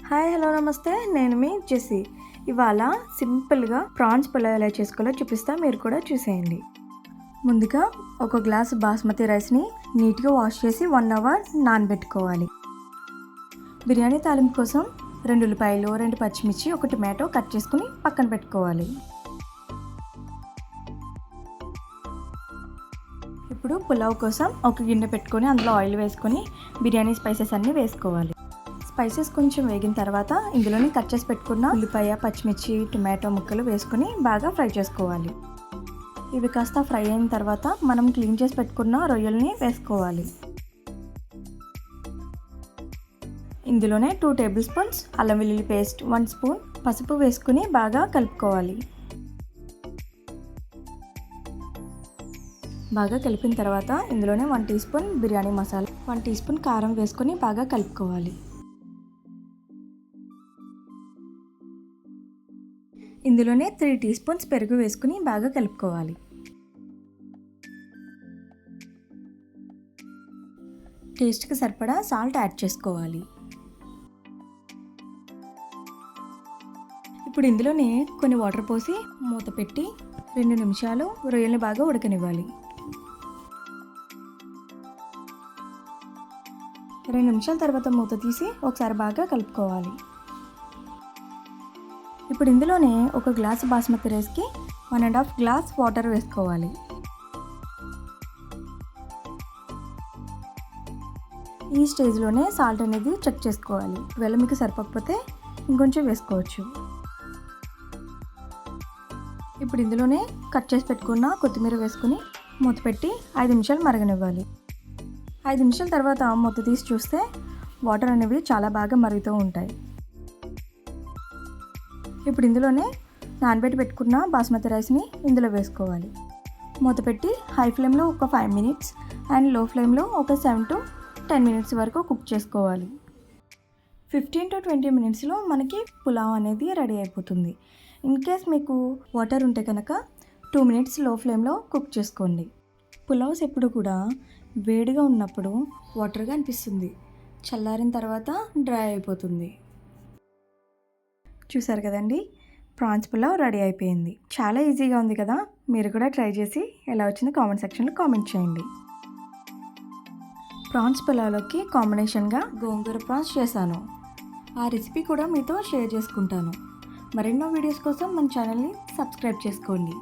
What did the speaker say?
Hi hello నమస్తే, నేను మీ Jessie. ఇవాళ సింపుల్గా ప్రాన్స్ పులావ్ ఎలా చేసుకోవాలో చూపిస్తా, మీరు కూడా చూసేయండి. ముందుగా ఒక గ్లాసు బాస్మతి రైస్ని నీట్గా వాష్ చేసి 1 అవర్ నానబెట్టుకోవాలి. బిర్యానీ తాలింపు కోసం 2 ఉల్లిపాయలు, 2 పచ్చిమిర్చి, 1 టమాటో కట్ చేసుకుని పక్కన పెట్టుకోవాలి. ఇప్పుడు పులావ్ కోసం ఒక గిన్నె పెట్టుకొని అందులో ఆయిల్ వేసుకొని బిర్యానీ స్పైసెస్ అన్నీ వేసుకోవాలి. స్పైసెస్ కొంచెం వేగిన తర్వాత ఇందులోని కట్ చేసి పెట్టుకున్న ఉల్లిపాయ, పచ్చిమిర్చి, టొమాటో ముక్కలు వేసుకొని బాగా ఫ్రై చేసుకోవాలి. ఇవి కాస్త ఫ్రై అయిన తర్వాత మనం క్లీన్ చేసి పెట్టుకున్న రొయ్యల్ని వేసుకోవాలి. ఇందులోనే 2 టేబుల్ స్పూన్స్ అల్లం వెల్లుల్లి పేస్ట్, 1 స్పూన్ పసుపు వేసుకుని బాగా కలుపుకోవాలి. బాగా కలిపిన తర్వాత ఇందులోనే 1 teaspoon biryani masala, 1 teaspoon కారం వేసుకొని బాగా కలుపుకోవాలి. ఇందులోనే 3 టీ స్పూన్స్ పెరుగు వేసుకుని బాగా కలుపుకోవాలి. టేస్ట్కి సరిపడా సాల్ట్ యాడ్ చేసుకోవాలి. ఇప్పుడు ఇందులోనే కొన్ని వాటర్ పోసి మూత పెట్టి 2 నిమిషాలు రొయ్యల్ని బాగా ఉడకనివ్వాలి. 2 నిమిషాల తర్వాత మూత తీసి ఒకసారి బాగా కలుపుకోవాలి. ఇప్పుడు ఇందులోనే ఒక గ్లాసు బాస్మతి రైస్కి 1.5 గ్లాస్ వాటర్ వేసుకోవాలి. ఈ స్టేజ్లోనే సాల్ట్ అనేది చెక్ చేసుకోవాలి. ఒకవేళ మీకు సరిపోకపోతే ఇంకొంచెం వేసుకోవచ్చు. ఇప్పుడు ఇందులోనే కట్ చేసి పెట్టుకున్న కొత్తిమీర వేసుకుని మూత పెట్టి 5 నిమిషాలు మరగనివ్వాలి. 5 నిమిషాల తర్వాత మూత తీసి చూస్తే వాటర్ అనేవి చాలా బాగా మరుగుతూ ఉంటాయి. ఇప్పుడు ఇందులోనే నానబెట్టి పెట్టుకున్న బాస్మతి రైస్ని ఇందులో వేసుకోవాలి. మూత పెట్టి హై ఫ్లేమ్లో ఒక 5 మినిట్స్ అండ్ లో ఫ్లేమ్లో ఒక 7 to 10 మినిట్స్ వరకు కుక్ చేసుకోవాలి. 15 to 20 మినిట్స్లో మనకి పులావ్ అనేది రెడీ అయిపోతుంది. ఇన్ కేస్ మీకు వాటర్ ఉంటే కనుక 2 మినిట్స్ లో ఫ్లేమ్లో కుక్ చేసుకోండి. పులావ్స్ ఎప్పుడు కూడా వేడిగా ఉన్నప్పుడు వాటర్గా అనిపిస్తుంది, చల్లారిన తర్వాత డ్రై అయిపోతుంది. చూసారు కదండి, ప్రాన్స్ పులావ్ రెడీ అయిపోయింది. చాలా ఈజీగా ఉంది కదా, మీరు కూడా ట్రై చేసి ఎలా వచ్చిందో కామెంట్ సెక్షన్లో కామెంట్ చేయండి. ప్రాన్స్ పులావ్లోకి కాంబినేషన్గా గోంగూర ప్రాన్స్ చేశాను. ఆ రెసిపీ కూడా మీతో షేర్ చేసుకుంటాను. మరెన్నో వీడియోస్ కోసం మన ఛానల్ని సబ్స్క్రైబ్ చేసుకోండి.